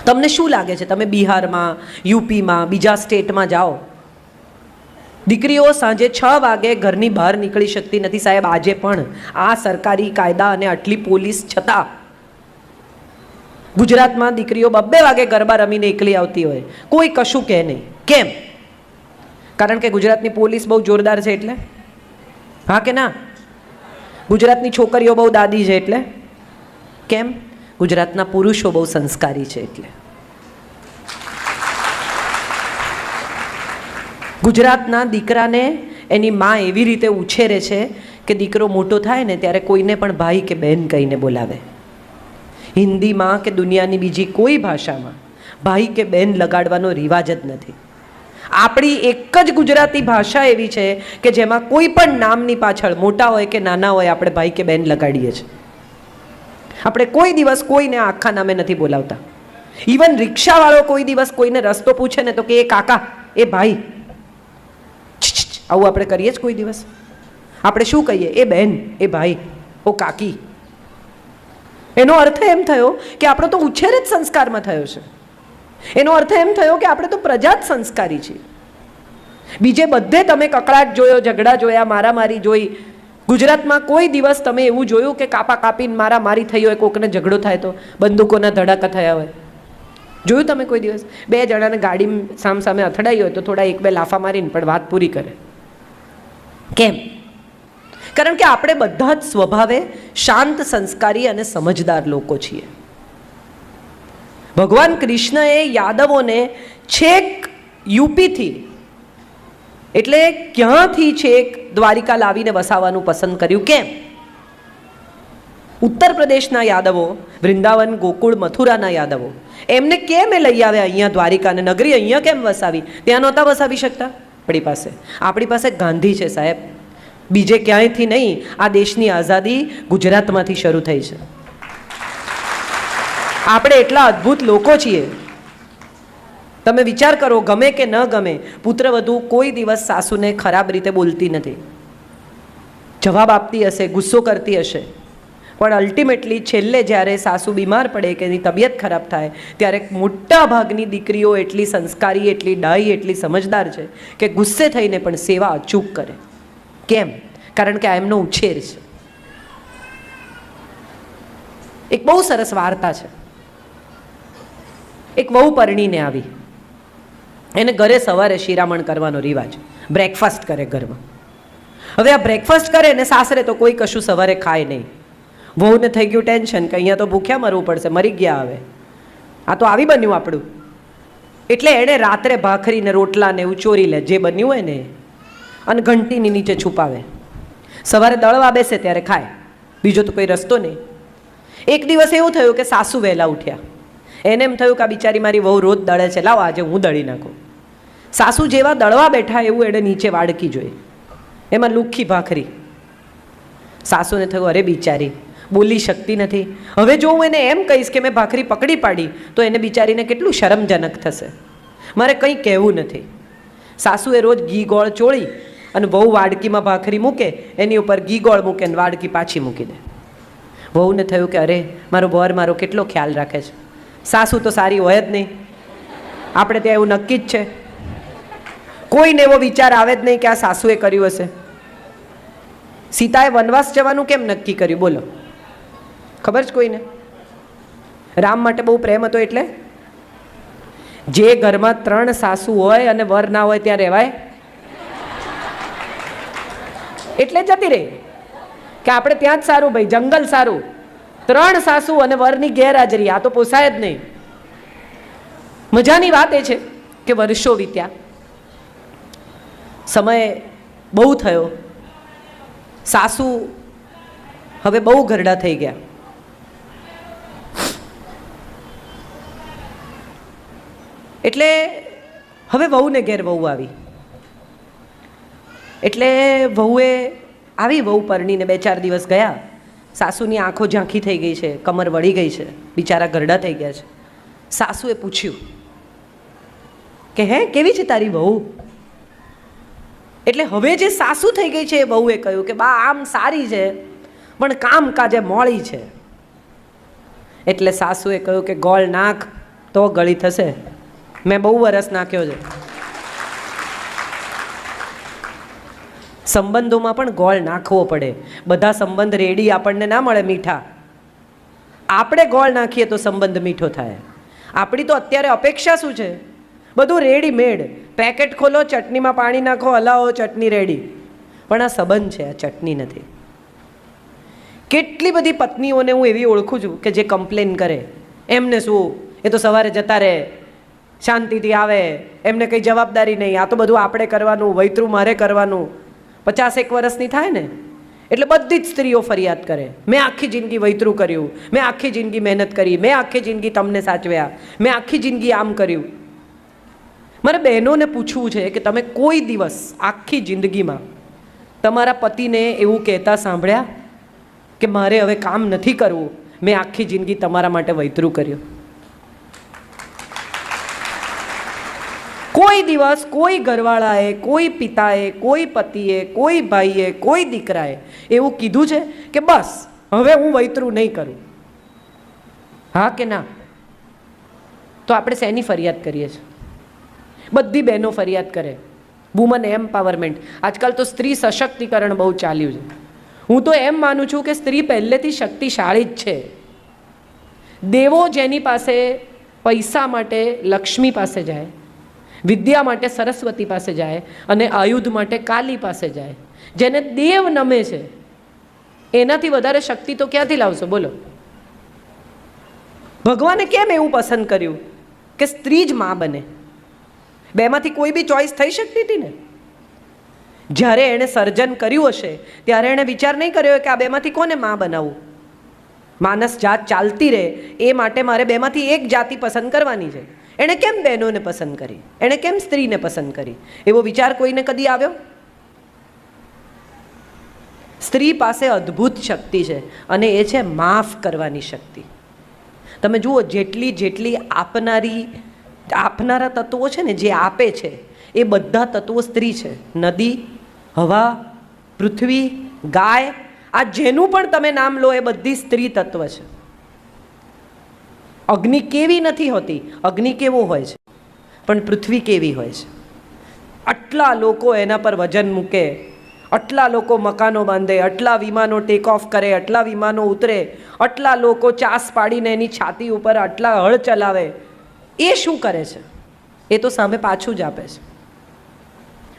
તમને શું લાગે છે, તમે બિહારમાં, યુપીમાં, બીજા સ્ટેટમાં જાઓ, દીકરીઓ સાંજે 6 વાગે ઘરની બહાર નીકળી શકતી નથી સાહેબ. આજે પણ આ સરકારી કાયદા અને આટલી પોલીસ છતાં ગુજરાતમાં દીકરીઓ 2 વાગે ગરબા રમીને એકલી આવતી હોય, કોઈ કશું કહે નહીં. કેમ? કારણ કે ગુજરાતની પોલીસ બહુ જોરદાર છે એટલે? હા કે ના? ગુજરાતની છોકરીઓ બહુ દાદી છે એટલે? કેમ? ગુજરાતના પુરુષો બહુ સંસ્કારી છે એટલે. ગુજરાતના દીકરાને એની માં એવી રીતે ઉછેરે છે કે દીકરો મોટો થાય ને ત્યારે કોઈને પણ ભાઈ કે બહેન કહીને બોલાવે. હિન્દીમાં કે દુનિયાની બીજી કોઈ ભાષામાં ભાઈ કે બહેન લગાડવાનો રિવાજ જ નથી. આપણી એક જ ગુજરાતી ભાષા એવી છે કે જેમાં કોઈ પણ નામની પાછળ મોટા હોય કે નાના હોય આપણે ભાઈ કે બહેન લગાડીએ છીએ. આપણે કોઈ દિવસ કોઈને આખા નામે નથી બોલાવતા. ઇવન રિક્ષાવાળો કોઈ દિવસ કોઈને રસ્તો પૂછે ને તો કે એ કાકા, એ ભાઈ, આવું આપણે કરીએ જ કોઈ દિવસ? આપણે શું કહીએ? એ બહેન, એ ભાઈ, ઓ કાકી. એનો અર્થ એમ થયો કે આપણો તો ઉછેર જ સંસ્કારમાં થયો છે. એનો અર્થ એમ થયો કે આપણે તો પ્રજા જ સંસ્કારી છીએ. બીજે બધે તમે કકળાટ જોયો, ઝઘડા જોયા, મારામારી જોઈ. ગુજરાતમાં કોઈ દિવસ તમે એવું જોયું કે કાપા કાપીને મારામારી થઈ હોય, કોકને ઝઘડો થાય તો બંદૂકોના ધડાકા થયા હોય? જોયું તમે કોઈ દિવસ? 2 જણાને ગાડી સામસામે અથડાઈ હોય તો થોડા 1-2 લાફા મારીને પણ વાત પૂરી કરે. કેમ? કારણ કે આપણે બધા જ સ્વભાવે શાંત, સંસ્કારી અને સમજદાર લોકો છીએ. ભગવાન કૃષ્ણએ યાદવોને છેક યુપીથી, એટલે ક્યાંથી છેક દ્વારિકા લાવીને વસાવવાનું પસંદ કર્યું. કેમ? ઉત્તર પ્રદેશના યાદવો, વૃંદાવન, ગોકુળ, મથુરાના યાદવો, એમને કેમ એ લઈ આવ્યા અહીંયા દ્વારિકાને નગરી? અહીંયા કેમ વસાવી? ત્યાં નહોતા વસાવી શકતા? આપણી પાસે ગાંધી છે સાહેબ. બીજે ક્યાંયથી નહીં. આ દેશની આઝાદી ગુજરાતમાંથી શરૂ થઈ છે. આપણે એટલા અદ્ભુત લોકો છીએ. તમે વિચાર કરો, ગમે કે ન ગમે, પુત્રવધુ કોઈ દિવસ સાસુને ખરાબ રીતે બોલતી નથી. જવાબ આપતી હશે, ગુસ્સો કરતી હશે, પણ અલ્ટિમેટલી છેલ્લે જ્યારે સાસુ બીમાર પડે કે એની તબિયત ખરાબ થાય ત્યારે મોટા ભાગની દીકરીઓ એટલી સંસ્કારી, એટલી ડાઈ, એટલી સમજદાર છે કે ગુસ્સે થઈને પણ સેવા અચૂક કરે. કેમ? કારણ કે આ એમનો ઉછેર છે. એક બહુ સરસ વાર્તા છે. એક વહુ પરણીને આવી, એને ઘરે સવારે શિરામણ કરવાનો રિવાજ, બ્રેકફાસ્ટ કરે ઘરમાં. હવે આ બ્રેકફાસ્ટ કરે ને સાસરે તો કોઈ કશું સવારે ખાય નહીં. વહુને થઈ ગયું ટેન્શન કે અહીંયા તો ભૂખ્યા મરવું પડશે, મરી ગયા હવે, આ તો આવી બન્યું આપણું. એટલે એણે રાત્રે ભાખરી ને રોટલા ને એવું ચોરી લે, જે બન્યું હોય ને, અને ઘંટીની નીચે છુપાવે. સવારે દળવા બેસે ત્યારે ખાય, બીજો તો કોઈ રસ્તો નહીં. એક દિવસ એવું થયું કે સાસુ વહેલા ઉઠ્યા. એને એમ થયું કે આ બિચારી મારી વહુ રોજ દળે છે, લાવો આજે હું દળી નાખું. સાસુ જેવા દળવા બેઠા એવું એણે નીચે વાડકી જોઈ, એમાં લુખ્ખી ભાખરી. સાસુને થયું અરે બિચારી બોલી શકતી નથી, હવે જો હું એને એમ કહીશ કે મેં ભાખરી પકડી પાડી તો એને બિચારીને કેટલું શરમજનક થશે, મારે કંઈ કહેવું નથી. સાસુએ રોજ ઘી ગોળ ચોળી અને વહુ વાડકીમાં ભાખરી મૂકે, એની ઉપર ઘી ગોળ મૂકે અને વાડકી પાછી મૂકી દે. વહુને થયું કે અરે મારો વર મારો કેટલો ખ્યાલ રાખે છે. સાસુ તો સારી હોય જ નહીં, આપણે ત્યાં એવું નક્કી જ છે. કોઈને એવો વિચાર આવે જ નહીં કે આ સાસુએ કર્યું હશે. સીતાએ વનવાસ જવાનું કેમ નક્કી કર્યું બોલો? ખબર છે કોઈને? રામ માટે બહુ પ્રેમ હતો એટલે. જે ઘરમાં 3 સાસુ હોય અને વર ના હોય ત્યાં રહેવાય? એટલે જતી રહી કે આપણે ત્યાં જ સારું ભાઈ, જંગલ સારું. 3 સાસુ અને વરની ગેરહાજરી, આ તો પોસાય જ નહીં. મજાની વાત એ છે કે વર્ષો વીત્યા, સમય બહુ થયો, સાસુ હવે બહુ ઘરડા થઈ ગયા. એટલે હવે વહુને ઘેર વહુ આવી. એટલે વહુએ આવી, વહુ પરણીને 2-4 દિવસ ગયા. સાસુની આંખો ઝાંખી થઈ ગઈ છે, કમર વળી ગઈ છે, બિચારા ઘરડા થઈ ગયા છે. સાસુએ પૂછ્યું કે હે કેવી છે તારી વહુ? એટલે હવે જે સાસુ થઈ ગઈ છે એ વહુએ કહ્યું કે બા આમ સારી છે પણ કામ કાજે મોળી છે. એટલે સાસુએ કહ્યું કે ગોળ નાખ, તો ગળી થશે. મેં બહુ વરસ નાખ્યો છે. સંબંધોમાં પણ ગોળ નાખવો પડે. બધા સંબંધ રેડી આપણને ના મળે મીઠા. આપણે ગોળ નાખીએ તો સંબંધ મીઠો થાય. આપણી તો અત્યારે અપેક્ષા શું છે? બધું રેડીમેડ. પેકેટ ખોલો, ચટણીમાં પાણી નાખો, હલાવો, ચટણી રેડી. પણ આ સંબંધ છે, આ ચટણી નથી. કેટલી બધી પત્નીઓને હું એવી ઓળખું છું કે જે કમ્પ્લેન કરે, એમને શું, એ તો સવારે જતા રહે, શાંતિથી આવે, એમને કંઈ જવાબદારી નહીં, આ તો બધું આપણે કરવાનું, વૈતરું મારે કરવાનું. 50 વર્ષની થાય ને એટલે બધી જ સ્ત્રીઓ ફરિયાદ કરે, મેં આખી જિંદગી વૈતરું કર્યું, મેં આખી જિંદગી મહેનત કરી, મેં આખી જિંદગી તમને સાચવ્યા, મેં આખી જિંદગી આમ કર્યું. મારે બહેનોને પૂછવું છે કે તમે કોઈ દિવસ આખી જિંદગીમાં તમારા પતિને એવું કહેતા સાંભળ્યા કે મારે હવે કામ નથી કરવું, મેં આખી જિંદગી તમારા માટે વૈતરું કર્યું? કોઈ દિવસ કોઈ ઘરવાળાએ, કોઈ પિતાએ, કોઈ પતિએ, કોઈ ભાઈએ, કોઈ દીકરાએ એવું કીધું છે કે બસ હવે હું વૈતરું નહીં કરું? હા કે ના? તો આપણે શેની ફરિયાદ કરીએ છીએ? બધી બહેનો ફરિયાદ કરે. Woman empowerment. આજકાલ તો સ્ત્રી સશક્તિકરણ બહુ ચાલ્યું છે. હું તો એમ માનું છું કે સ્ત્રી પહેલેથી શક્તિશાળી જ છે. દેવો જેની પાસે પૈસા માટે લક્ષ્મી પાસે જાય, વિદ્યા માટે સરસ્વતી પાસે જાય અને આયુધ માટે કાલી પાસે જાય, જેને દેવ નમે છે, એનાથી વધારે શક્તિ તો ક્યાંથી લાવશો બોલો? ભગવાને કેમ એવું પસંદ કર્યું કે સ્ત્રી જ માં બને? બેમાંથી કોઈ બી ચોઈસ થઈ શકતી હતી ને? જ્યારે એણે સર્જન કર્યું હશે ત્યારે એણે વિચાર નહીં કર્યો કે આ બેમાંથી કોને માં બનાવવું. માનસ જાત ચાલતી રહે એ માટે મારે બેમાંથી એક જાતિ પસંદ કરવાની છે. એણે કેમ બહેનોને પસંદ કરી? એણે કેમ સ્ત્રીને પસંદ કરી? એવો વિચાર કોઈને કદી આવ્યો? સ્ત્રી પાસે અદ્ભુત શક્તિ છે અને એ છે માફ કરવાની શક્તિ. તમે જુઓ, જેટલી આપનારા તત્વો છે ને, જે આપે છે એ બધા તત્વો સ્ત્રી છે. નદી, હવા, પૃથ્વી, ગાય, આ જેનું પણ તમે નામ લો એ બધી સ્ત્રી તત્વ છે. અગ્નિ કેવી નથી હોતી? અગ્નિ કેવો હોય છે? પણ પૃથ્વી કેવી હોય છે? આટલા લોકો એના પર વજન મૂકે, આટલા લોકો મકાનો બાંધે, આટલા વિમાનો ટેક ઓફ કરે, આટલા વિમાનો ઉતરે, આટલા લોકો ચાસ પાડીને એની છાતી ઉપર આટલા હળ ચલાવે. એ શું કરે છે? એ તો સામે પાછું જ આપે છે.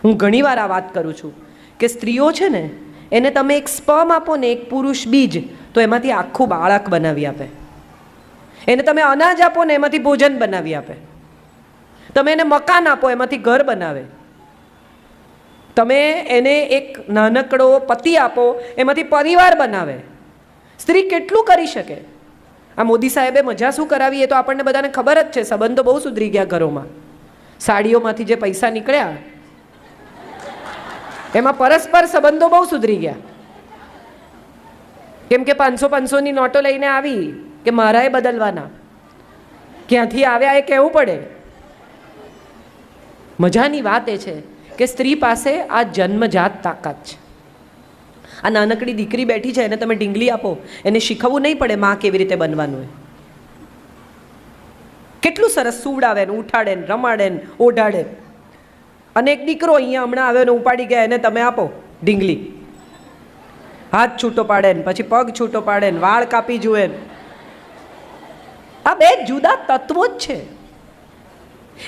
હું ઘણીવાર આ વાત કરું છું કે સ્ત્રીઓ છે ને, એને તમે એક સ્પર્મ આપો ને, એક પુરુષ બીજ, તો એમાંથી આખું બાળક બનાવી આપે. એને તમે અનાજ આપો ને, એમાંથી ભોજન બનાવી આપે. તમે એને મકાન આપો, એમાંથી ઘર બનાવે. તમે એને એક નાનકડો પતિ આપો, એમાંથી પરિવાર બનાવે. સ્ત્રી કેટલું કરી શકે? આ મોદી સાહેબે મજા શું કરાવી એ તો આપણને બધાને ખબર જ છે. સંબંધો બહુ સુધરી ગયા ઘરોમાં. સાડીઓમાંથી જે પૈસા નીકળ્યા એમાં પરસ્પર સંબંધો બહુ સુધરી ગયા. કેમ કે 500-500ની નોટો લઈને આવી કે મારાએ બદલવાના. ક્યાંથી આવ્યા એ કહેવું પડે. મજાની વાત એ છે કે સ્ત્રી પાસે આ જન્મજાત તાકાત છે. આ નાનકડી દીકરી બેઠી છે, એને તમે ઢીંગલી આપો, એને શીખવવું નહીં પડે માં કેવી રીતે બનવાનું. કેટલું સરસ સુવડાવે ને, ઉઠાડે ને, રમાડે ને, ઓઢાડે. અને એક દીકરો અહીંયા હમણાં આવ્યો ને ઉપાડી ગયા, એને તમે આપો ઢીંગલી, હાથ છૂટો પાડે ને પછી પગ છૂટો પાડે ને વાળ કાપી જુએ. આ બે જુદા તત્વો જ છે.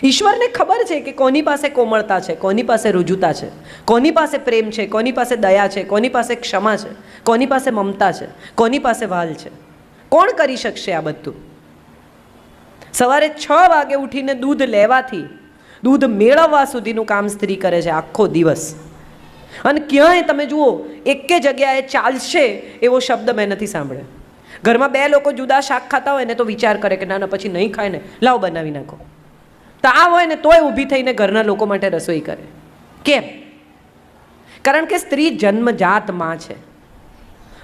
ઈશ્વરને ખબર છે કે કોની પાસે કોમળતા છે, કોની પાસે રુજુતા છે, કોની પાસે પ્રેમ છે, કોની પાસે દયા છે, કોની પાસે ક્ષમા છે, કોની પાસે મમતા છે, કોની પાસે વાલ છે. કોણ કરી શકશે આ બધું? સવારે 6 વાગે ઉઠીને દૂધ લેવાથી દૂધ મેળવવા સુધીનું કામ સ્ત્રી કરે છે આખો દિવસ. અને ક્યાંય તમે જુઓ એકે જગ્યાએ ચાલશે એવો શબ્દ મેં નથી સાંભળ્યો. ઘરમાં 2 લોકો જુદા શાક ખાતા હોય ને તો વિચાર કરે કે ના ના પછી નહીં ખાય ને, લાવ બનાવી નાખો. તાવ હોય ને તોય ઊભી થઈને ઘરના લોકો માટે રસોઈ કરે. કેમ? કારણ કે સ્ત્રી જન્મજાત માં છે.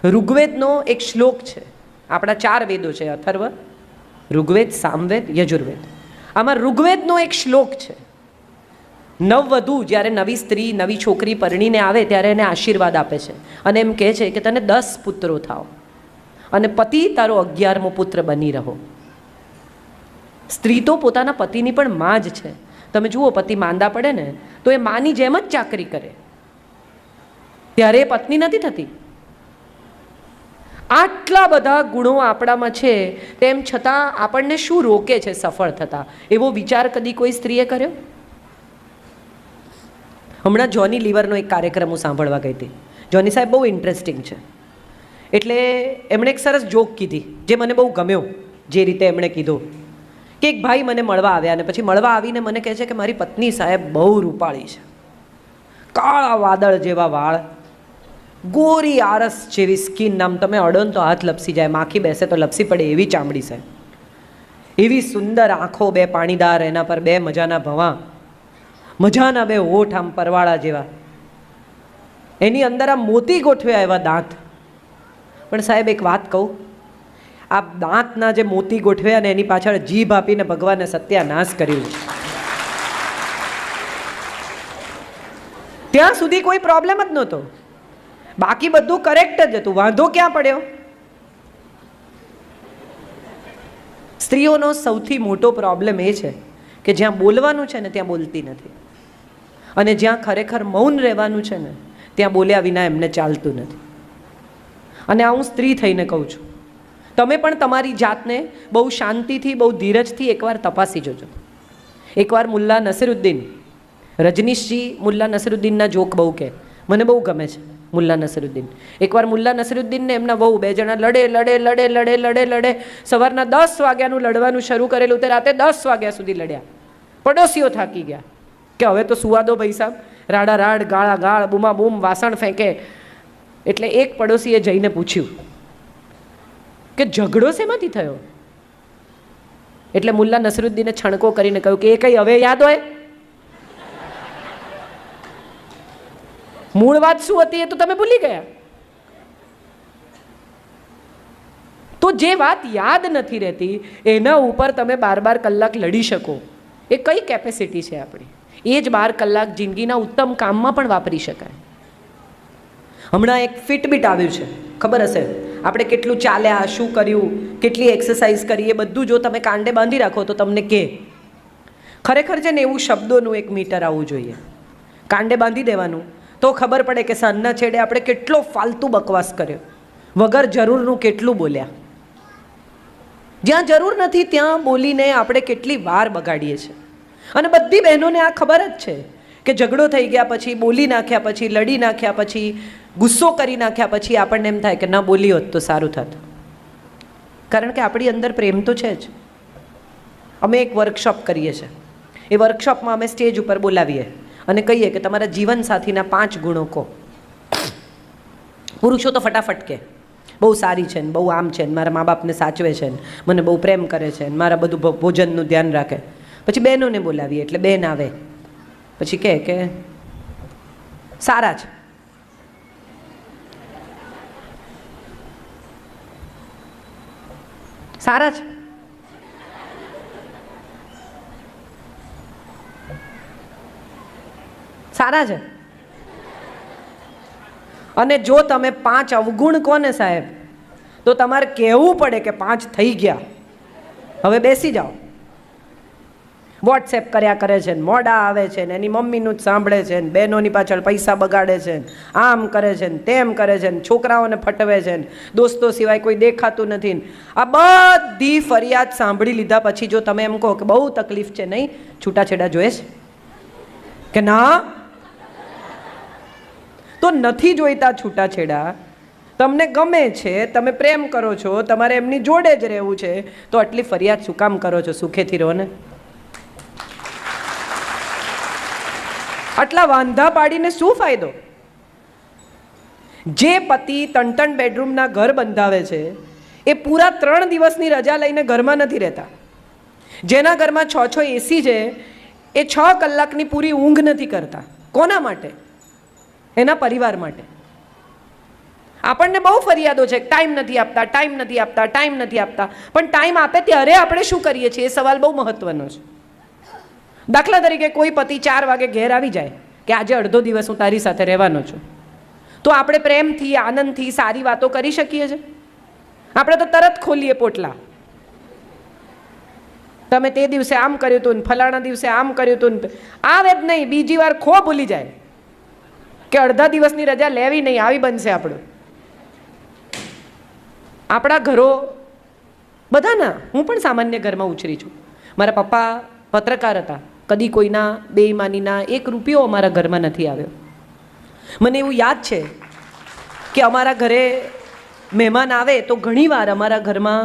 ઋગ્વેદનો એક શ્લોક છે. આપણા 4 વેદો છે, અથર્વ, ઋગ્વેદ, સામવેદ, યજુર્વેદ. આમાં ઋગ્વેદનો એક શ્લોક છે. નવવધુ જ્યારે નવી સ્ત્રી, નવી છોકરી પરણીને આવે ત્યારે એને આશીર્વાદ આપે છે અને એમ કહે છે કે તને 10 પુત્રો થાવ અને પતિ તારો 11મો પુત્ર બની રહો. સ્ત્રી તો પોતાના પતિની પણ માં જ છે. તમે જુઓ, પતિ માંદા પડે ને તો એ માની જેમ જ ચાકરી કરે, ત્યારે એ પત્ની નથી થતી. આટલા બધા ગુણો આપણામાં છે, તેમ છતાં આપણને શું રોકે છે સફળ થતા? એવો વિચાર કદી કોઈ સ્ત્રીએ કર્યો? હમણાં જોની લીવરનો એક કાર્યક્રમ હું સાંભળવા ગઈ હતી. જોની સાહેબ બહુ ઇન્ટરેસ્ટિંગ છે. એટલે એમણે એક સરસ જોક કીધી, જે મને બહુ ગમ્યો. જે રીતે એમણે કીધું કે એક ભાઈ મને મળવા આવ્યા, અને પછી મળવા આવીને મને કહે છે કે મારી પત્ની સાહેબ બહુ રૂપાળી છે, કાળા વાદળ જેવા વાળ, ગોરી આરસ જેવી સ્કિન, આમ તમે અડો ને તો હાથ લપસી જાય, માખી બેસે તો લપસી પડે એવી ચામડી છે, એવી સુંદર આંખો, બે પાણીદાર, એના પર બે મજાના ભવાં, મજાના બે હોઠ આમ પરવાળા જેવા, એની અંદર આમ મોતી ગોઠવ્યા એવા દાંત. પણ સાહેબ એક વાત કહું, આ દાંતના જે મોતી ગોઠવ્યા ને એની પાછળ જીભ આપીને ભગવાને સત્યાનાશ કર્યું છે. ત્યાં સુધી કોઈ પ્રોબ્લેમ જ નહોતો, બાકી બધું કરેક્ટ જ હતું, વાંધો ક્યાં પડ્યો? સ્ત્રીઓનો સૌથી મોટો પ્રોબ્લેમ એ છે કે જ્યાં બોલવાનું છે ને ત્યાં બોલતી નથી, અને જ્યાં ખરેખર મૌન રહેવાનું છે ને ત્યાં બોલ્યા વિના એમને ચાલતું નથી. અને આ હું સ્ત્રી થઈને કહું છું, તમે પણ તમારી જાતને બહુ શાંતિથી, બહુ ધીરજથી એકવાર તપાસી જોજો. એકવાર મુલ્લા નસીરુદ્દીન, રજનીશજી મુલ્લા નસીરુદ્દીનના જોક બહુ કહે, મને બહુ ગમે છે મુલ્લા નસીરુદ્દીન. એકવાર મુલ્લા નસીરુદ્દીનને એમના બહુ બે જણા લડે, સવારના 10 વાગ્યાનું લડવાનું શરૂ કરેલું તે રાતે 10 વાગ્યા સુધી લડ્યા. પડોશીઓ થાકી ગયા કે હવે તો સુવા દો ભાઈ સાહેબ, રાડા રાડ, ગાળા ગાળ, બૂમા બૂમ, વાસણ ફેંકે. એટલે એક પડોશીએ જઈને પૂછ્યું કે ઝઘડો શેમાંથી થયો? એટલે મુલ્લા નસરુદ્દીને છણકો કરીને કહ્યું કે એ કઈ હવે યાદ હોય? મૂળ વાત શું હતી એ તો તમે ભૂલી ગયા. તો જે વાત યાદ નથી રહેતી એના ઉપર તમે 12 કલાક લડી શકો, એ કઈ કેપેસિટી છે આપણી? એ જ 12 કલાક જિંદગીના ઉત્તમ કામમાં પણ વાપરી શકાય. હમણાં એક ફિટબિટ આવ્યું છે, ખબર હશે? આપણે કેટલું ચાલ્યા, શું કર્યું, કેટલી એક્સરસાઇઝ કરી, એ બધું જો તમે કાંડે બાંધી રાખો તો તમને કહે. ખરેખર છે ને એવું શબ્દોનું એક મીટર આવવું જોઈએ. કાંડે બાંધી દેવાનું તો ખબર પડે કે સાંજના છેડે આપણે કેટલો ફાલતુ બકવાસ કર્યો, વગર જરૂરનું કેટલું બોલ્યા. જ્યાં જરૂર નથી ત્યાં બોલીને આપણે કેટલી વાર બગાડીએ છીએ. અને બધી બહેનોને આ ખબર જ છે કે ઝઘડો થઈ ગયા પછી, બોલી નાખ્યા પછી, લડી નાખ્યા પછી, ગુસ્સો કરી નાખ્યા પછી આપણને એમ થાય કે ના બોલી હોત તો સારું થાત. કારણ કે આપણી અંદર પ્રેમ તો છે જ. અમે એક વર્કશોપ કરીએ છીએ, એ વર્કશોપમાં અમે સ્ટેજ ઉપર બોલાવીએ અને કહીએ કે તમારા જીવનસાથીના 5 ગુણો કહો. પુરુષો તો ફટાફટ કહે, બહુ સારી છે ને, બહુ આમ છે ને, મારા મા બાપને સાચવે છે ને, મને બહુ પ્રેમ કરે છે ને, મારા બધું ભોજનનું ધ્યાન રાખે. પછી બહેનોને બોલાવીએ એટલે બહેન આવે, પછી કહે કે સારા છે. સારા છે. સારા છે. અને જો તમે 5 અવગુણ કોને સાહેબ, તો તમારે કહેવું પડે કે 5 થઈ ગયા, હવે બેસી જાઓ. વોટ્સએપ કર્યા કરે છે ને, મોડા આવે છે ને, એની મમ્મીનું જ સાંભળે છે ને, બહેનોની પાછળ પૈસા બગાડે છે ને, આમ કરે છે ને, તેમ કરે છે ને, છોકરાઓને ફટવે છે ને, દોસ્તો સિવાય કોઈ દેખાતું નથી ને. આ બધી ફરિયાદ સાંભળી લીધા પછી જો તમે એમ કહો કે બહુ તકલીફ છે, નહીં છૂટાછેડા જોઈએ છે કે ના, તો નથી જોઈતા છૂટાછેડા. તમને ગમે છે, તમે પ્રેમ કરો છો, તમારે એમની જોડે જ રહેવું છે, તો આટલી ફરિયાદ શું કામ કરો છો? સુખેથી રહો ને. આટલા વાંધા પાડીને શું ફાયદો? જે પતિ 3 બેડરૂમના ઘર બંધાવે છે એ પૂરા 3 દિવસની રજા લઈને ઘરમાં નથી રહેતા. જેના ઘરમાં 6 એસી છે એ 6 કલાકની પૂરી ઊંઘ નથી કરતા. કોના માટે? એના પરિવાર માટે. આપણને બહુ ફરિયાદો છે, ટાઈમ નથી આપતા, ટાઈમ નથી આપતા, ટાઈમ નથી આપતા. પણ ટાઈમ આપે ત્યારે આપણે શું કરીએ છીએ એ સવાલ બહુ મહત્વનો છે. દાખલા તરીકે કોઈ પતિ 4 વાગે ઘેર આવી જાય કે આજે અડધો દિવસ હું તારી સાથે રહેવાનો છું, તો આપણે પ્રેમથી, આનંદથી સારી વાતો કરી શકીએ છીએ? આપણે તો તરત ખોલીએ પોટલા તમે તે દિવસે આમ કર્યું હતું ને ફલાણા દિવસે આમ કર્યું હતું ને આવે જ નહીં, બીજી વાર ખો ભૂલી જાય કે અડધા દિવસની રજા લેવી નહીં, આવી બનશે આપણું. આપણા ઘરો બધાના, હું પણ સામાન્ય ઘરમાં ઉછરી છું. મારા પપ્પા પત્રકાર હતા, કદી કોઈના બેઈમાનીના 1 રૂપિયો અમારા ઘરમાં નથી આવ્યો. મને એવું યાદ છે કે અમારા ઘરે મહેમાન આવે તો ઘણીવાર અમારા ઘરમાં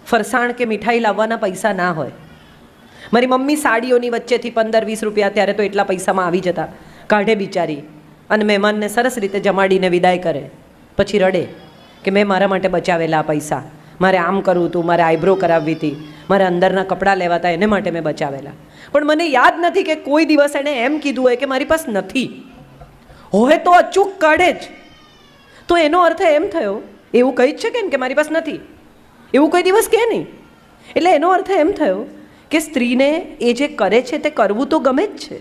ફરસાણ કે મીઠાઈ લાવવાના પૈસા ના હોય. મારી મમ્મી સાડીઓની વચ્ચેથી 15-20 રૂપિયા, ત્યારે તો એટલા પૈસામાં આવી જતા, કાઢે બિચારી અને મહેમાનને સરસ રીતે જમાડીને વિદાય કરે. પછી રડે કે મેં મારા માટે બચાવેલા પૈસા, મારે આમ કરવું હતું, મારે આઈબ્રો કરાવવી હતી, મારે અંદરના કપડાં લેવા હતા, એને માટે મેં બચાવેલા. પણ મને યાદ નથી કે કોઈ દિવસ એણે એમ કીધું હોય કે મારી પાસે નથી. હોય તો અચૂક કાઢે જ. તો એનો અર્થ એમ થયો, એવું કહી જ છે કે મારી પાસે નથી, એવું કોઈ દિવસ કહે નહીં. એટલે એનો અર્થ એમ થયો કે સ્ત્રીને એ જે કરે છે તે કરવું તો ગમે જ છે.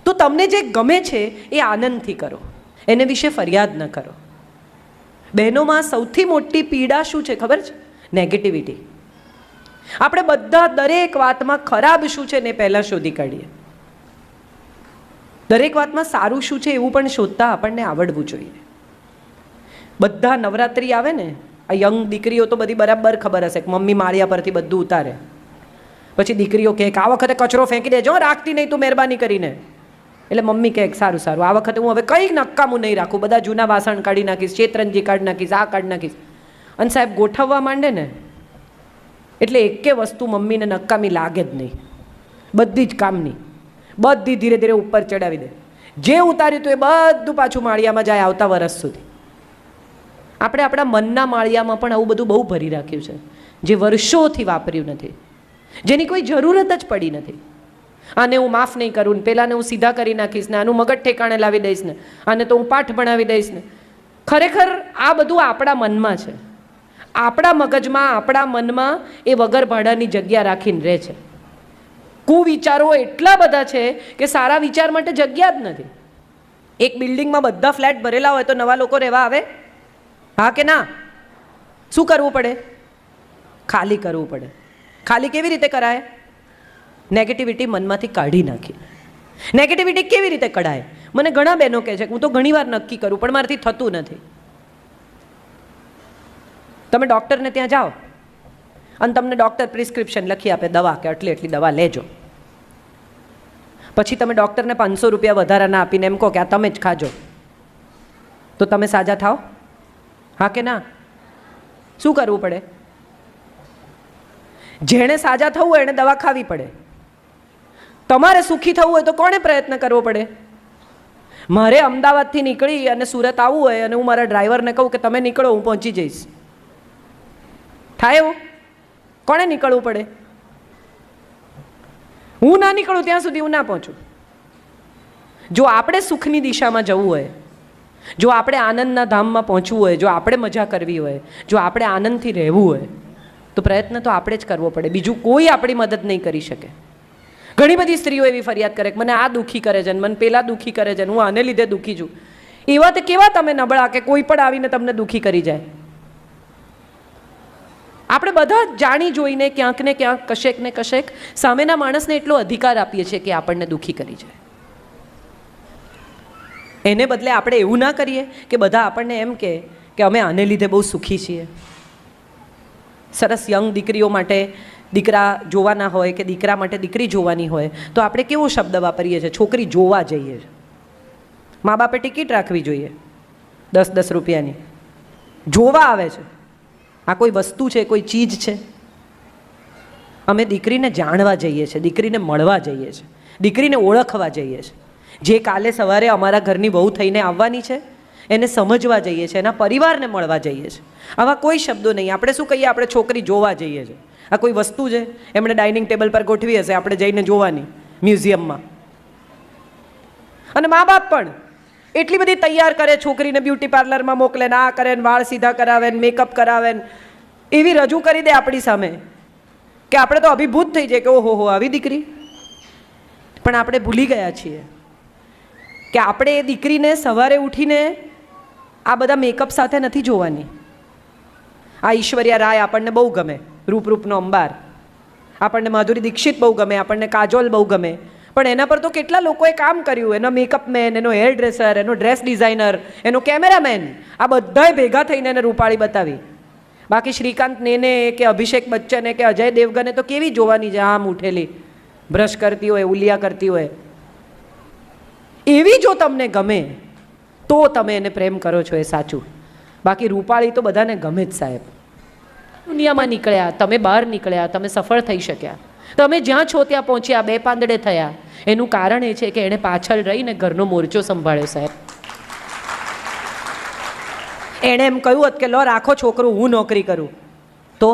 તો તમને જે ગમે છે એ આનંદથી કરો, એને વિશે ફરિયાદ ન કરો. બહેનોમાં સૌથી મોટી પીડા શું છે ખબર છે? નેગેટિવિટી. આપણે બધા દરેક વાતમાં ખરાબ શું છે ને પહેલાં શોધી કાઢીએ. દરેક વાતમાં સારું શું છે એવું પણ શોધતા આપણને આવડવું જોઈએ. બધા નવરાત્રિ આવે ને, આ યંગ દીકરીઓ તો બધી બરાબર ખબર હશે કે મમ્મી માળિયા પરથી બધું ઉતારે. પછી દીકરીઓ કહે કે આ વખતે કચરો ફેંકી દેજો, રાખતી નહીં તું મહેરબાની કરીને. એટલે મમ્મી કહે સારું સારું, આ વખતે હું હવે કંઈ નક્કામું નહીં રાખું, બધા જૂના વાસણ કાઢી નાખીશ, શેતરંજી કાઢી નાખીશ, આ કાઢી નાખીશ. અને સાહેબ ગોઠવવા માંડે ને એટલે એકે વસ્તુ મમ્મીને નકામી લાગે જ નહીં, બધી જ કામની, બધી ધીરે ધીરે ઉપર ચડાવી દે. જે ઉતાર્યું હતું એ બધું પાછું માળિયામાં જાય આવતા વર્ષ સુધી. આપણે આપણા મનના માળિયામાં પણ આવું બધું બહુ ભરી રાખ્યું છે, જે વર્ષોથી વાપર્યું નથી, જેની કોઈ જરૂરત જ પડી નથી. આને હું માફ નહીં કરું ને, પેલાને હું સીધા કરી નાખીશ ને, આનું મગજ ઠેકાણે લાવી દઈશ ને, આને તો હું પાઠ ભણાવી દઈશ ને. ખરેખર આ બધું આપણા મનમાં છે, આપણા મગજમાં, આપણા મનમાં એ વગર ભાડાની જગ્યા રાખીને રહે છે. કુવિચારો એટલા બધા છે કે સારા વિચાર માટે જગ્યા જ નથી. એક બિલ્ડિંગમાં બધા ફ્લેટ ભરેલા હોય તો નવા લોકો રહેવા આવે? હા કે ના? શું કરવું પડે? ખાલી કરવું પડે. ખાલી કેવી રીતે કરાય? નેગેટિવિટી મનમાંથી કાઢી નાખી. નેગેટિવિટી કેવી રીતે કઢાય? મને ઘણા બહેનો કહે છે કે હું તો ઘણીવાર નક્કી કરું પણ મારાથી થતું નથી. તમે ડૉક્ટરને ત્યાં જાઓ અને તમને ડૉક્ટર પ્રિસ્ક્રિપ્શન લખી આપે દવા કે એટલી એટલી દવા લેજો. પછી તમે ડૉક્ટરને 500 રૂપિયા વધારાના આપીને એમ કહો કે આ તમે જ ખાજો, તો તમે સાજા થાઓ? હા કે ના? શું કરવું પડે? જેણે સાજા થવું હોય એણે દવા ખાવી પડે. તમારે સુખી થવું હોય તો કોણે પ્રયત્ન કરવો પડે? મારે અમદાવાદથી નીકળી અને સુરત આવવું હોય અને હું મારા ડ્રાઈવરને કહું કે તમે નીકળો, હું પહોંચી જઈશ. થાય એવું? કોણે નીકળવું પડે? હું ના નીકળું ત્યાં સુધી હું ના પહોંચું. જો આપણે સુખની દિશામાં જવું હોય, જો આપણે આનંદના ધામમાં પહોંચવું હોય, જો આપણે મજા કરવી હોય, જો આપણે આનંદથી રહેવું હોય તો પ્રયત્ન તો આપણે જ કરવો પડે. બીજું કોઈ આપણી મદદ નહીં કરી શકે. ઘણી બધી સ્ત્રીઓ એવી ફરિયાદ કરે કે મને આ દુઃખી કરે છે, મને પેલા દુઃખી કરે છે, હું આને લીધે દુઃખી છું. એવા તો કેવા તમે નબળા કે કોઈ પણ આવીને તમને દુઃખી કરી જાય? આપણે બધા જાણી જોઈને ક્યાંક ને ક્યાંક, કશેક ને કશેક સામેના માણસને એટલો અધિકાર આપીએ છીએ કે આપણને દુઃખી કરી જાય. એને બદલે આપણે એવું ના કરીએ કે બધા આપણને એમ કહે કે અમે આને લીધે બહુ સુખી છીએ. સરસ યંગ દીકરીઓ માટે દીકરા જોવાના હોય કે દીકરા માટે દીકરી જોવાની હોય તો આપણે કેવો શબ્દ વાપરીએ છીએ? છોકરી જોવા જઈએ. મા બાપે ટિકિટ રાખવી જોઈએ 10-10 રૂપિયાની. જોવા આવે છે. આ કોઈ વસ્તુ છે? કોઈ ચીજ છે? અમે દીકરીને જાણવા જઈએ છીએ, દીકરીને મળવા જઈએ છીએ, દીકરીને ઓળખવા જઈએ છીએ. જે કાલે સવારે અમારા ઘરની વહુ થઈને આવવાની છે એને સમજવા જઈએ છીએ, એના પરિવારને મળવા જઈએ છીએ. આવા કોઈ શબ્દો નહીં. આપણે શું કહીએ? આપણે છોકરી જોવા જઈએ છીએ. આ કોઈ વસ્તુ છે? એમણે ડાઇનિંગ ટેબલ પર ગોઠવી હશે, આપણે જઈને જોવાની મ્યુઝિયમમાં. અને મા બાપ પણ એટલી બધી તૈયાર કરે, છોકરીને બ્યુટી પાર્લરમાં મોકલે ને આ કરે ને વાળ સીધા કરાવે ને મેકઅપ કરાવે ને એવી રજૂ કરી દે આપણી સામે કે આપણે તો અભિભૂત થઈ જાય કે ઓહો હો આવી દીકરી. પણ આપણે ભૂલી ગયા છીએ કે આપણે એ દીકરીને સવારે ઉઠીને આ બધા મેકઅપ સાથે નથી જોવાની. આ ઐશ્વર્યા રાય આપણને બહુ ગમે, રૂપનો અંબાર. આપણને માધુરી દીક્ષિત બહુ ગમે, આપણને કાજોલ બહુ ગમે, પણ એના પર તો કેટલા લોકોએ કામ કર્યું. એનો મેકઅપમેન, એનો હેર ડ્રેસર, એનો ડ્રેસ ડિઝાઇનર, એનો કેમેરામેન, આ બધાય ભેગા થઈને એને રૂપાળી બતાવી. બાકી શ્રીકાંત નેને કે અભિષેક બચ્ચને કે અજય દેવગને તો કેવી જોવાની છે, આમ ઉઠેલી, બ્રશ કરતી હોય, ઉલિયા કરતી હોય. એવી જો તમને ગમે તો તમે એને પ્રેમ કરો છો, એ સાચું. બાકી રૂપાળી તો બધાને ગમે જ સાહેબ. દુનિયામાં નીકળ્યા, તમે બહાર નીકળ્યા, તમે સફળ થઈ શક્યા, તમે જ્યાં છો ત્યાં પહોંચ્યા, બે પાંદડે થયા, એનું કારણ એ છે કે એણે પાછળ રહીને ઘરનો મોરચો સંભાળ્યો સાહેબ. એણે એમ કહ્યું હોત કે લો રાખો છોકરું, હું નોકરી કરું, તો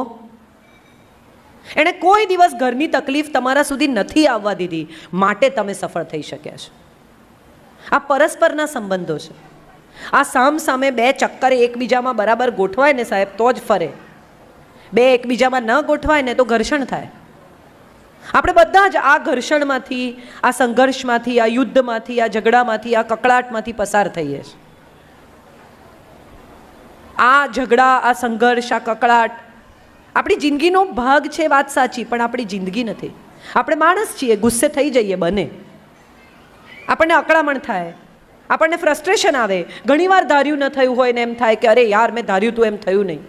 એણે કોઈ દિવસ ઘરની તકલીફ તમારા સુધી નથી આવવા દીધી, માટે તમે સફળ થઈ શક્યા છો. આ પરસ્પરના સંબંધો છે. આ સામ સામે બે ચક્કર એકબીજામાં બરાબર ગોઠવાય ને સાહેબ તો જ ફરે. બે એકબીજામાં ન ગોઠવાય ને તો ઘર્ષણ થાય. આપણે બધા જ આ ઘર્ષણમાંથી, આ સંઘર્ષમાંથી, આ યુદ્ધમાંથી, આ ઝઘડામાંથી, આ કકળાટમાંથી પસાર થઈએ છીએ. આ ઝઘડા, આ સંઘર્ષ, આ કકળાટ આપણી જિંદગીનો ભાગ છે, વાત સાચી, પણ આપણી જિંદગી નથી. આપણે માણસ છીએ, ગુસ્સે થઈ જઈએ, બને, આપણને અકળામણ થાય, આપણને ફ્રસ્ટ્રેશન આવે. ઘણીવાર ધાર્યું ન થયું હોય ને એમ થાય કે અરે યાર મેં ધાર્યું તું એમ થયું નહીં.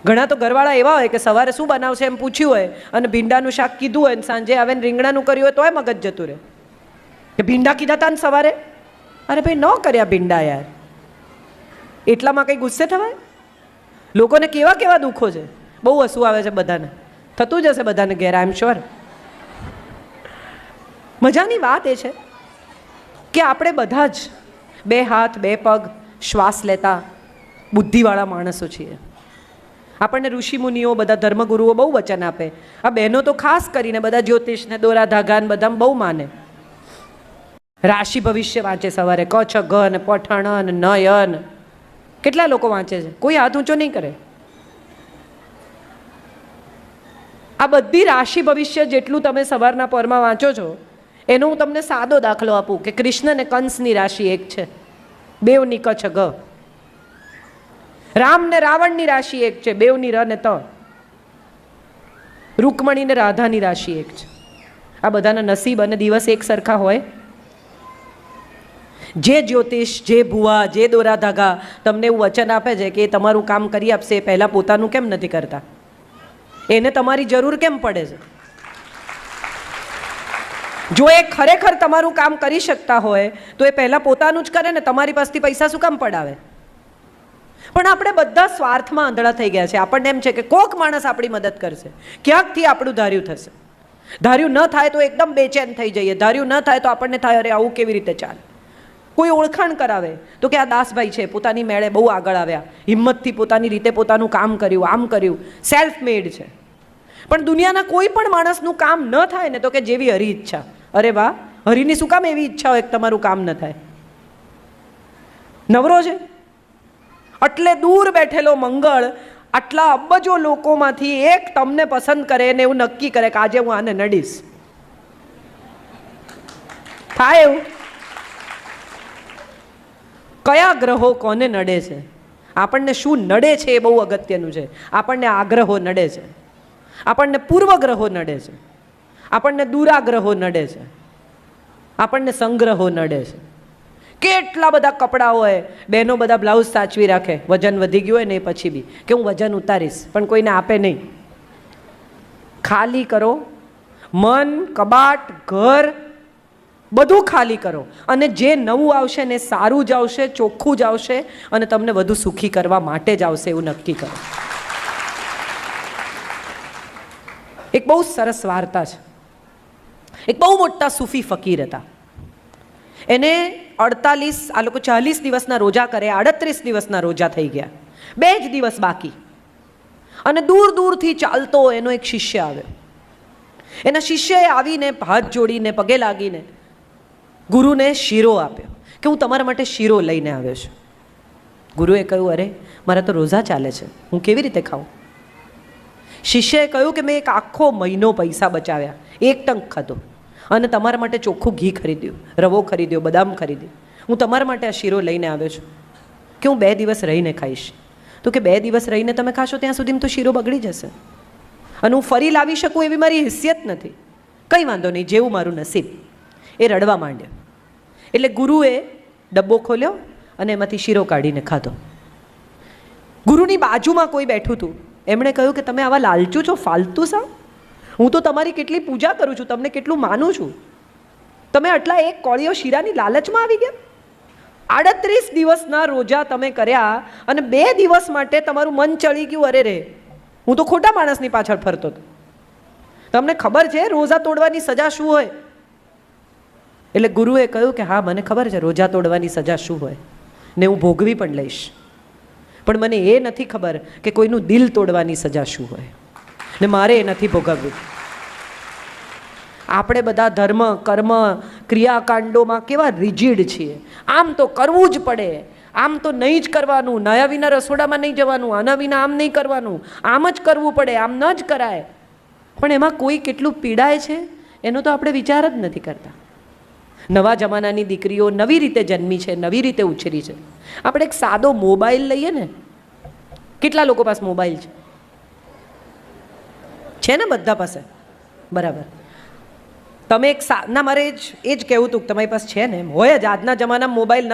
ઘણા તો ઘરવાળા એવા હોય કે સવારે શું બનાવશે એમ પૂછ્યું હોય અને ભીંડાનું શાક કીધું હોય, સાંજે આવે ને રીંગણાનું કર્યું હોય તોય મગજ જતું રહે કે ભીંડા કીધા હતા ને સવારે, અરે ભાઈ ન કર્યા ભીંડા યાર. એટલામાં કંઈ ગુસ્સે થવાય? લોકોને કેવા કેવા દુઃખો છે, બહુ હસવું આવે છે બધાને, થતું જ હશે બધાને ઘેર, આઈ એમ શ્યોર. મજાની વાત એ છે કે આપણે બધા જ બે હાથ બે પગ શ્વાસ લેતા બુદ્ધિવાળા માણસો છીએ. આપણને ઋષિ મુનિઓ, બધા ધર્મગુરુઓ બહુ વચન આપે. આ બહેનો તો ખાસ કરીને બધા જ્યોતિષને, દોરા ધાગાને બધા બહુ માને. રાશિ ભવિષ્ય વાંચે સવારે, ક છ ગ ને પઠણ નયન, કેટલા લોકો વાંચે છે? કોઈ હાથ ઊંચો નહીં કરે. આ બધી રાશિ ભવિષ્ય જેટલું તમે સવારના પરમાં વાંચો છો, એનો હું તમને સાદો દાખલો આપું કે કૃષ્ણ ને કંસની રાશિ એક છે, બેવની ક છ ગ. રામ ને રાવણની રાશિ એક છે, બેવની ર ને ત. રૂકમણી ને રાધાની રાશિ એક છે. આ બધાના નસીબ અને દિવસ એક સરખા હોય? જે જ્યોતિષ, જે ભુવા, જે દોરા ધાગા તમને એવું વચન આપે છે કે એ તમારું કામ કરી આપશે, એ પહેલાં પોતાનું કેમ નથી કરતા? એને તમારી જરૂર કેમ પડે છે? જો એ ખરેખર તમારું કામ કરી શકતા હોય તો એ પહેલાં પોતાનું જ કરે ને, તમારી પાસેથી પૈસા શું કામ પડાવે? પણ આપણે બધા સ્વાર્થમાં આંધળા થઈ ગયા છે. આપણને એમ છે કે કોક માણસ આપણી મદદ કરશે, ક્યાંકથી આપણું ધાર્યું થશે. ધાર્યું ન થાય તો એકદમ બેચેન થઈ જઈએ, ધાર્યું ન થાય તો આપણને થાય અરે આવું કેવી રીતે ચાલે. કોઈ ઓળખાણ કરાવે તો કે આ દાસભાઈ છે, પોતાની મેળે બહુ આગળ આવ્યા, હિંમતથી પોતાની રીતે પોતાનું કામ કર્યું, આમ કર્યું, સેલ્ફ મેડ છે. પણ દુનિયાના કોઈ પણ માણસનું કામ ન થાય ને તો કે જેવી હરી ઈચ્છા. અરે વાહ, હરીની શું કામ એવી ઈચ્છા હોય કે તમારું કામ ન થાય? નવરો છે એટલે દૂર બેઠેલો મંગળ આટલા અબજો લોકોમાંથી એક તમને પસંદ કરે ને એવું નક્કી કરે કે આજે હું આને નડીશ. થાય એવું? કયા ગ્રહો કોને નડે છે? આપણને શું નડે છે એ બહુ અગત્યનું છે. આપણને આગ્રહો નડે છે, આપણને પૂર્વગ્રહો નડે છે, આપણને દુરાગ્રહો નડે છે, આપણને સંગ્રહો નડે છે. કેટલા બધા કપડાં હોય, બહેનો બધા બ્લાઉઝ સાચવી રાખે, વજન વધી ગયું હોય ને એ પછી બી કે હું વજન ઉતારીશ, પણ કોઈને આપે નહીં. ખાલી કરો મન, કબાટ, ઘર, બધું ખાલી કરો અને જે નવું આવશે ને સારું જ આવશે, ચોખ્ખું જ આવશે અને તમને વધુ સુખી કરવા માટે જ આવશે એવું નક્કી કરો. એક બહુ સરસ વાર્તા છે. એક બહુ મોટા સૂફી ફકીર હતા. એને 48, આ લોકો 40 દિવસના રોજા કરે, 38 દિવસના રોજા થઈ ગયા, 2 જ દિવસ બાકી. અને દૂર દૂરથી ચાલતો એનો એક શિષ્ય આવ્યો. એના શિષ્યએ આવીને હાથ જોડીને પગે લાગીને ગુરુને શીરો આપ્યો કે હું તમારા માટે શીરો લઈને આવ્યો છું. ગુરુએ કહ્યું અરે મારા તો રોજા ચાલે છે, હું કેવી રીતે ખાઉં? શિષ્યએ કહ્યું કે મેં એક આખો મહિનો પૈસા બચાવ્યા, એક ટંક ખાધો અને તમારા માટે ચોખ્ખું ઘી ખરીદ્યું, રવો ખરીદ્યો, બદામ ખરીદ્યું. હું તમારા માટે આ શીરો લઈને આવ્યો છું કે હું 2 દિવસ રહીને ખાઈશ. તો કે 2 દિવસ રહીને તમે ખાશો ત્યાં સુધીમાં તો શીરો બગડી જશે. અને હું ફરી લાવી શકું એવી મારી હિસ્યત નથી. કંઈ વાંધો નહીં, જેવું મારું નસીબ. એ રડવા માંડ્યો. એટલે ગુરુએ ડબ્બો ખોલ્યો અને એમાંથી શીરો કાઢીને ખાધો. ગુરુની બાજુમાં કોઈ બેઠું હતું. એમણે કહ્યું કે તમે આવા લાલચુ છો, ફાલતુ સા? હું તો તમારી કેટલી પૂજા કરું છું, તમને કેટલું માનું છું, તમે આટલા એક કોળીઓ શીરાની લાલચમાં આવી ગયા? 38 દિવસના રોજા તમે કર્યા અને 2 દિવસ માટે તમારું મન ચડી ગયું, અરે રે હું તો ખોટા માણસની પાછળ ફરતો હતો. તમને ખબર છે રોજા તોડવાની સજા શું હોય? એટલે ગુરુએ કહ્યું કે હા મને ખબર છે રોજા તોડવાની સજા શું હોય, ને હું ભોગવી પણ લઈશ, પણ મને એ નથી ખબર કે કોઈનું દિલ તોડવાની સજા શું હોય, ને મારે એ નથી ભોગવવી. આપણે બધા ધર્મ કર્મ ક્રિયાકાંડોમાં કેવા રિજિડ છીએ. આમ તો કરવું જ પડે, આમ તો નહીં જ કરવાનું, નયા વિના રસોડામાં નહીં જવાનું, આના વિના આમ નહીં કરવાનું, આમ જ કરવું પડે, આમ ન જ કરાય. પણ એમાં કોઈ કેટલું પીડાય છે એનો તો આપણે વિચાર જ નથી કરતા. નવા જમાનાની દીકરીઓ નવી રીતે જન્મી છે, નવી રીતે ઉછરી છે. આપણે એક સાદો મોબાઈલ લઈએ ને, કેટલા લોકો પાસે મોબાઈલ છે ને? બધા પાસે, બરાબર. તમે એક ના મારે એ જ કહેવું હતું કે તમારી પાસે છે ને, એમ હોય જ. આજના જમાનામાં મોબાઈલ